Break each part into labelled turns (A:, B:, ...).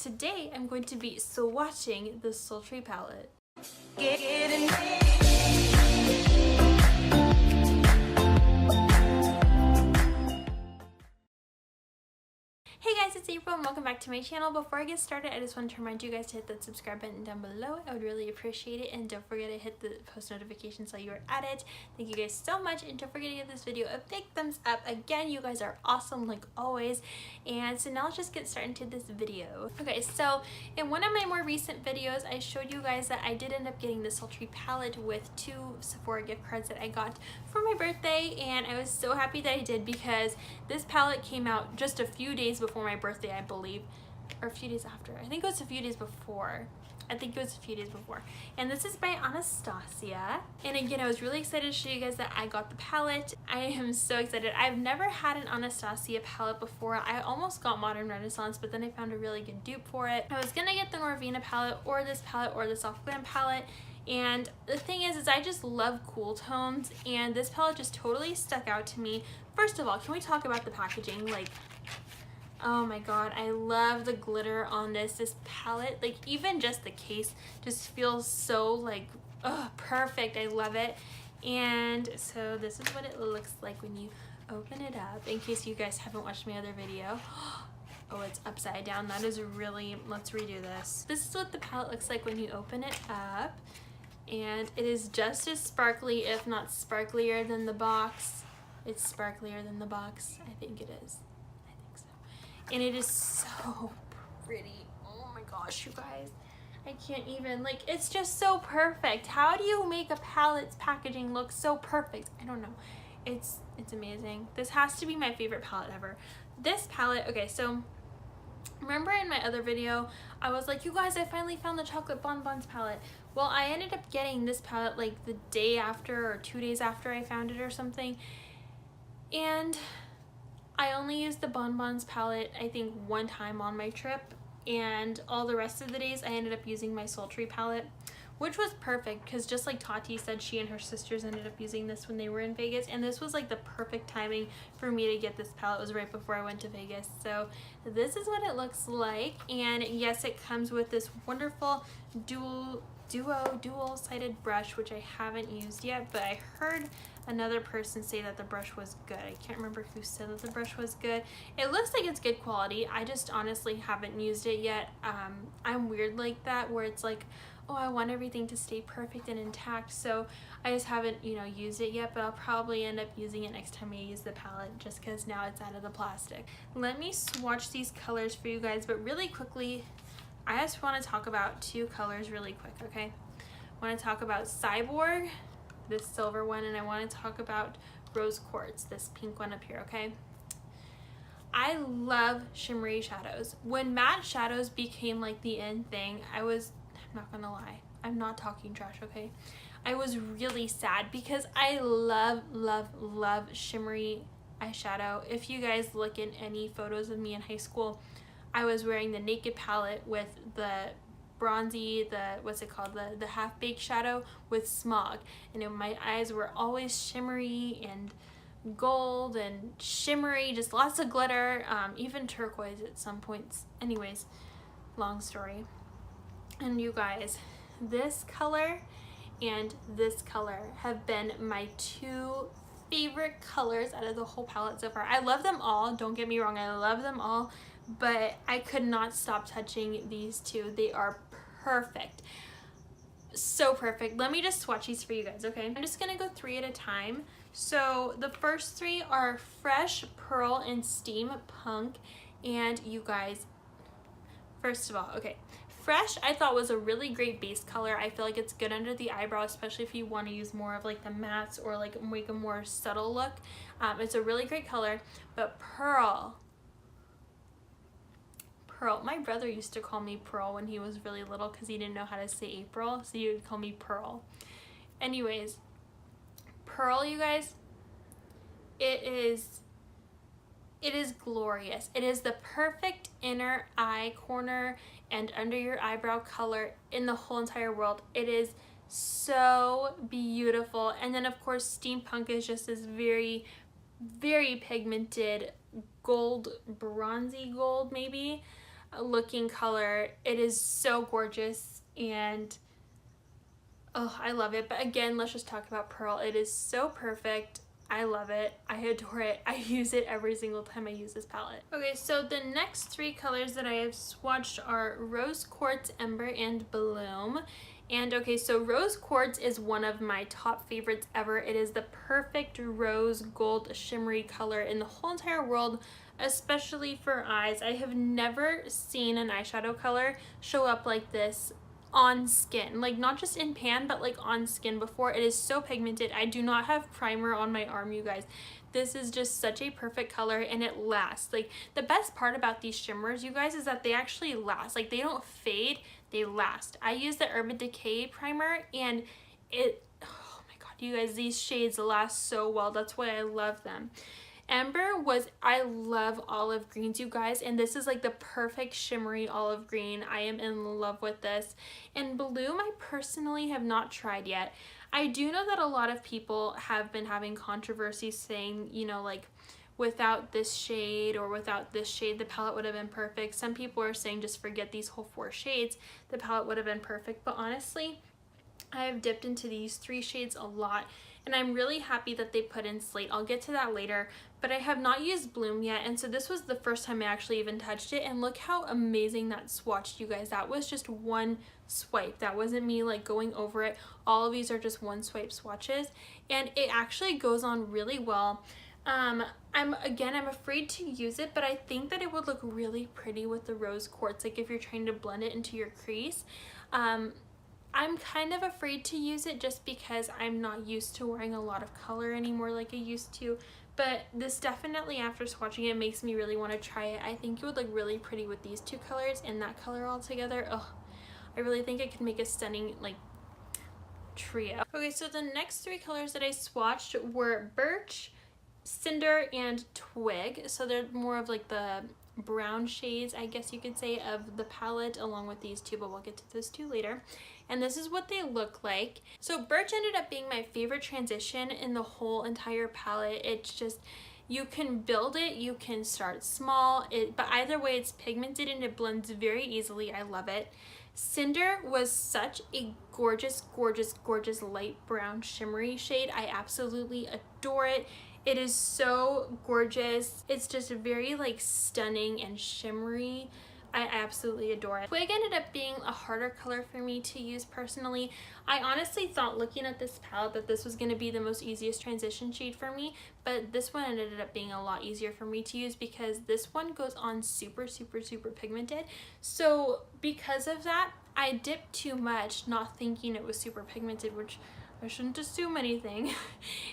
A: today I'm going to be swatching the Sultry palette. Hey guys, it's April and welcome back to my channel. Before I get started, I just want to remind you guys to hit that subscribe button down below. I would really appreciate it, and don't forget to hit the post notifications so you are at it. Thank you guys so much, and don't forget to give this video a big thumbs up. Again, you guys are awesome like always. And so now let's just get started into this video. Okay, so in one of my more recent videos, I showed you guys that I did end up getting the Sultry palette with 2 Sephora gift cards that I got for my birthday, and I was so happy that I did because this palette came out just a few days before my birthday, I believe, or a few days after. I think it was a few days before. And this is by Anastasia. And again, I was really excited to show you guys that I got the palette. I am so excited. I've never had an Anastasia palette before. I almost got Modern Renaissance, but then I found a really good dupe for it. I was gonna get the Norvina palette or this Soft Glam palette. And the thing is I just love cool tones, and this palette just totally stuck out to me. First of all, can we talk about the packaging? Like, oh my god, I love the glitter on this palette. Like, even just the case just feels so like, oh, perfect. I love it. And so this is what it looks like when you open it up, in case you guys haven't watched my other video. Oh, it's upside down. That is really, let's redo this. This is what the palette looks like when you open it up. And it is just as sparkly, if not sparklier than the box. It's sparklier than the box. I think it is. And it is so pretty. Oh my gosh, you guys, I can't even, like, it's just so perfect. How do you make a palette's packaging look so perfect? I don't know. It's amazing. This has to be my favorite palette ever. This palette, okay, so remember in my other video I was like, you guys, I finally found the chocolate bonbons palette. Well, I ended up getting this palette like the day after or 2 days after I found it or something, and I only used the bonbons palette I think one time on my trip, and all the rest of the days I ended up using my Sultry palette, which was perfect because just like Tati said, she and her sisters ended up using this when they were in Vegas, and this was like the perfect timing for me to get this palette. It was right before I went to Vegas. So this is what it looks like, and yes, it comes with this wonderful dual-sided brush, which I haven't used yet, but I heard another person say that the brush was good. I can't remember who said that the brush was good. It looks like it's good quality. I just honestly haven't used it yet. I'm weird like that, where it's like, oh, I want everything to stay perfect and intact, so I just haven't, you know, used it yet, but I'll probably end up using it next time I use the palette, just because now it's out of the plastic. Let me swatch these colors for you guys, but really quickly, I just want to talk about 2 colors really quick, okay? I want to talk about Cyborg, this silver one, and I want to talk about Rose Quartz, this pink one up here, okay? I love shimmery shadows. When matte shadows became like the end thing, I'm not gonna lie, I'm not talking trash, okay? I was really sad because I love shimmery eyeshadow. If you guys look in any photos of me in high school, I was wearing the Naked palette with the bronzy, the half-baked shadow with Smog, and my eyes were always shimmery and gold and shimmery, just lots of glitter, even turquoise at some points. Anyways, long story. And you guys, this color and this color have been my 2 favorite colors out of the whole palette so far. I love them all, don't get me wrong, I love them all, but I could not stop touching these 2. They are perfect. So perfect. Let me just swatch these for you guys, okay? I'm just gonna go 3 at a time. So the first 3 are Fresh, Pearl, and Steampunk. And you guys, first of all, okay, Fresh I thought was a really great base color. I feel like it's good under the eyebrow, especially if you want to use more of like the mattes or like make a more subtle look. It's a really great color. But Pearl, my brother used to call me Pearl when he was really little because he didn't know how to say April, so he would call me Pearl. Anyways, Pearl, you guys, it is glorious. It is the perfect inner eye corner and under your eyebrow color in the whole entire world. It is so beautiful. And then of course Steampunk is just this very, very pigmented gold, bronzy gold maybe. looking color. It is so gorgeous, and oh, I love it. But again, let's just talk about Pearl. It is so perfect. I love it. I adore it. I use it every single time I use this palette. Okay, so the next three colors that I have swatched are Rose Quartz, Ember, and Bloom. And okay, so Rose Quartz is one of my top favorites ever. It is the perfect rose gold shimmery color in the whole entire world, especially for eyes. I have never seen an eyeshadow color show up like this on skin, like not just in pan but like on skin before. It is so pigmented. I do not have primer on my arm, you guys. This is just such a perfect color, and it lasts. Like, the best part about these shimmers, you guys, is that they actually last. Like, they don't fade, they last. I use the Urban Decay primer, and it, oh my god, you guys, these shades last so well. That's why I love them. Ember was, I love olive greens, you guys, and this is like the perfect shimmery olive green. I am in love with this. And Bloom, I personally have not tried yet. I do know that a lot of people have been having controversy saying, you know, like, without this shade or without this shade, the palette would have been perfect. Some people are saying just forget these whole 4 shades, the palette would have been perfect. But honestly, I have dipped into these 3 shades a lot, and I'm really happy that they put in Slate. I'll get to that later, but I have not used Bloom yet, and so this was the first time I actually even touched it, and look how amazing that swatched, you guys. That was just one swipe. That wasn't me like going over it. All of these are just one swipe swatches, and it actually goes on really well. I'm afraid to use it, but I think that it would look really pretty with the Rose Quartz, like if you're trying to blend it into your crease. I'm kind of afraid to use it just because I'm not used to wearing a lot of color anymore like I used to. But this definitely, after swatching it, makes me really want to try it. I think it would look really pretty with these 2 colors and that color all together. Oh, I really think it could make a stunning, like, trio. Okay, so the next 3 colors that I swatched were Birch, Cinder, and Twig. So they're more of like the brown shades, I guess you could say, of the palette, along with these 2, but we'll get to those 2 later. And this is what they look like. So Birch ended up being my favorite transition in the whole entire palette. It's just, you can build it, you can start small, but either way it's pigmented and it blends very easily. I love it. Cinder was such a gorgeous, gorgeous, gorgeous light brown shimmery shade. I absolutely adore it. It is so gorgeous. It's just very like stunning and shimmery. I absolutely adore it. Twig ended up being a harder color for me to use personally. I honestly thought, looking at this palette, that this was going to be the most easiest transition shade for me, but this one ended up being a lot easier for me to use because this one goes on super, super, super pigmented. So because of that, I dipped too much, not thinking it was super pigmented, which I shouldn't assume anything.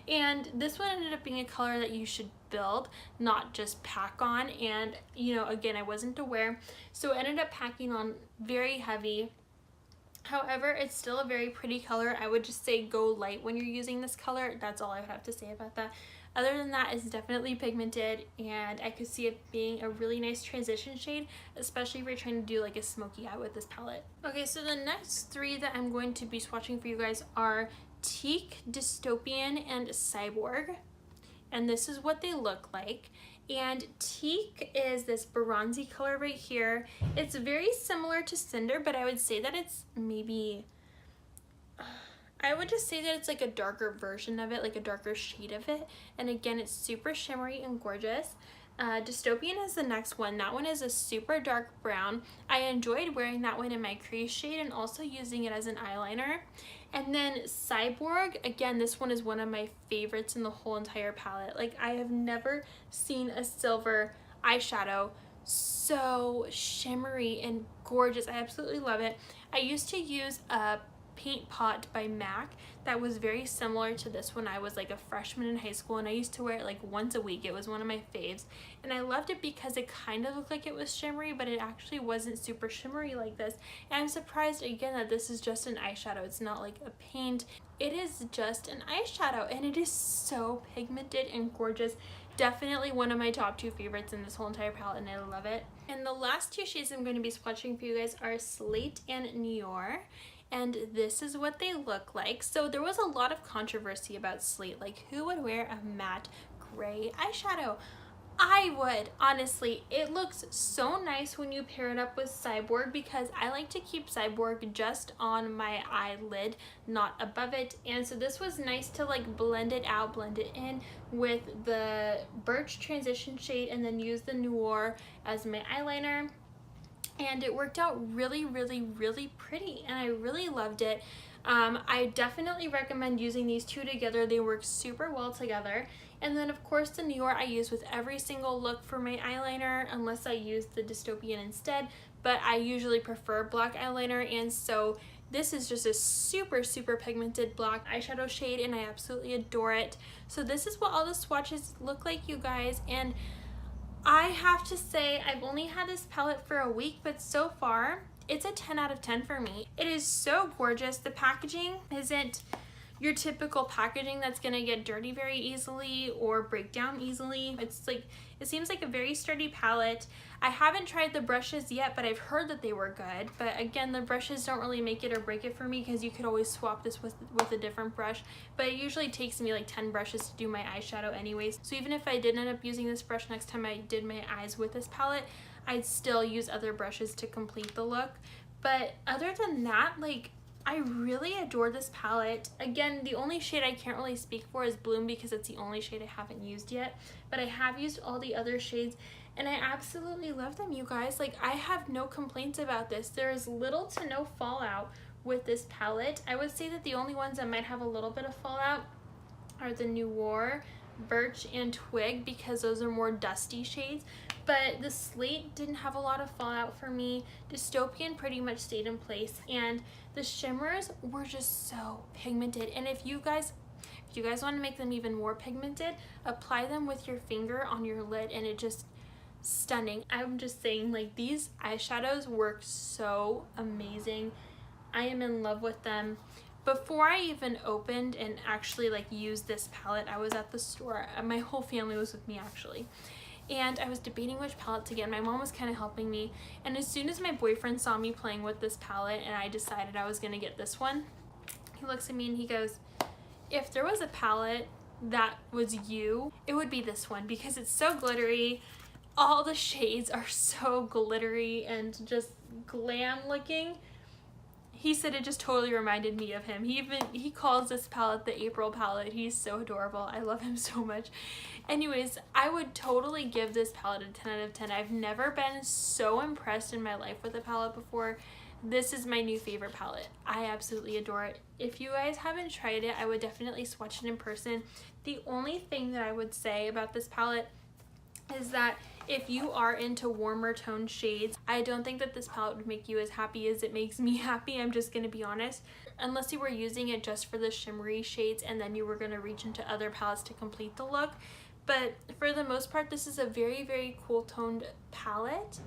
A: And this one ended up being a color that you should build, not just pack on. And, you know, again, I wasn't aware, so it ended up packing on very heavy. However, it's still a very pretty color. I would just say go light when you're using this color. That's all I would have to say about that. Other than that, it's definitely pigmented, and I could see it being a really nice transition shade, especially if you're trying to do like a smoky eye with this palette. Okay, so the next 3 that I'm going to be swatching for you guys are Teak, Dystopian, and Cyborg, and this is what they look like. And Teak is this bronzy color right here. It's very similar to Cinder, but I would say that it's maybe, I would just say that it's like a darker version of it, like a darker shade of it. And again, it's super shimmery and gorgeous. Dystopian is the next one. That one is a super dark brown. I enjoyed wearing that one in my crease shade and also using it as an eyeliner. And then Cyborg, again, this one is one of my favorites in the whole entire palette. Like, I have never seen a silver eyeshadow so shimmery and gorgeous. I absolutely love it. I used to use a Paint Pot by MAC that was very similar to this when I was like a freshman in high school, and I used to wear it like once a week. It was one of my faves, and I loved it because it kind of looked like it was shimmery, but it actually wasn't super shimmery like this. And I'm surprised again that this is just an eyeshadow. It's not like a paint. It is just an eyeshadow, and it is so pigmented and gorgeous. Definitely one of my top 2 favorites in this whole entire palette, and I love it. And the last 2 shades I'm going to be swatching for you guys are Slate and Nior. And this is what they look like. So there was a lot of controversy about Slate, like who would wear a matte gray eyeshadow? I would, honestly. It looks so nice when you pair it up with Cyborg because I like to keep Cyborg just on my eyelid, not above it. And so this was nice to like blend it out, blend it in with the Birch transition shade and then use the Noir as my eyeliner. And it worked out really, really, really pretty and I really loved it. I definitely recommend using these two together. They work super well together. And then of course the Noir I use with every single look for my eyeliner unless I use the Dystopian instead, but I usually prefer black eyeliner, and so this is just a super, super pigmented black eyeshadow shade and I absolutely adore it. So this is what all the swatches look like, you guys, and I have to say I've only had this palette for a week, but so far it's a 10 out of 10 for me. It is so gorgeous. The packaging isn't your typical packaging that's gonna get dirty very easily or break down easily. It's like, it seems like a very sturdy palette. I haven't tried the brushes yet, but I've heard that they were good. But again, the brushes don't really make it or break it for me because you could always swap this with a different brush. But it usually takes me like 10 brushes to do my eyeshadow anyways. So even if I did end up using this brush next time I did my eyes with this palette, I'd still use other brushes to complete the look. But other than that, like, I really adore this palette. Again, the only shade I can't really speak for is Bloom because it's the only shade I haven't used yet. But I have used all the other shades and I absolutely love them, you guys. Like, I have no complaints about this. There is little to no fallout with this palette. I would say that the only ones that might have a little bit of fallout are the Noir, Birch, and Twig because those are more dusty shades. But the Slate didn't have a lot of fallout for me. Dystopian pretty much stayed in place, and the shimmers were just so pigmented. And if you guys want to make them even more pigmented, apply them with your finger on your lid and it just stunning. I'm just saying, like, these eyeshadows work so amazing. I am in love with them. Before I even opened and actually like used this palette, I was at the store. My whole family was with me actually. And I was debating which palette to get. My mom was kind of helping me. And as soon as my boyfriend saw me playing with this palette and I decided I was gonna get this one, he looks at me and he goes, if there was a palette that was you, it would be this one because it's so glittery. All the shades are so glittery and just glam looking. He said it just totally reminded me of him. He calls this palette the April palette. He's so adorable. I love him so much. Anyways, I would totally give this palette a 10 out of 10. I've never been so impressed in my life with a palette before. This is my new favorite palette. I absolutely adore it. If you guys haven't tried it, I would definitely swatch it in person. The only thing that I would say about this palette is that if you are into warmer tone shades, I don't think that this palette would make you as happy as it makes me happy. I'm just gonna be honest. Unless you were using it just for the shimmery shades and then you were gonna reach into other palettes to complete the look. But for the most part, this is a very, very cool toned palette.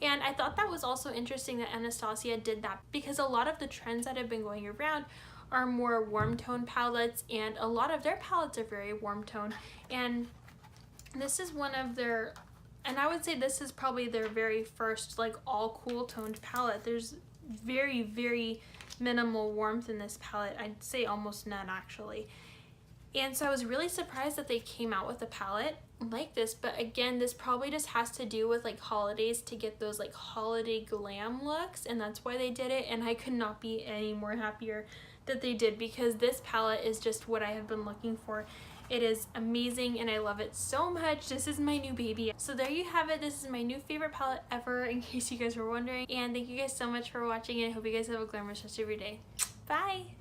A: And I thought that was also interesting that Anastasia did that because a lot of the trends that have been going around are more warm tone palettes, and a lot of their palettes are very warm tone. And this is one of their, and I would say this is probably their very first like all cool toned palette. There's very, very minimal warmth in this palette. I'd say almost none actually. And so I was really surprised that they came out with a palette like this, but again, this probably just has to do with like holidays to get those like holiday glam looks, and that's why they did it. And I could not be any more happier that they did because this palette is just what I have been looking for. It is amazing and I love it so much. This is my new baby. So there you have it. This is my new favorite palette ever, in case you guys were wondering. And thank you guys so much for watching, and I hope you guys have a glamorous rest of your day. Bye!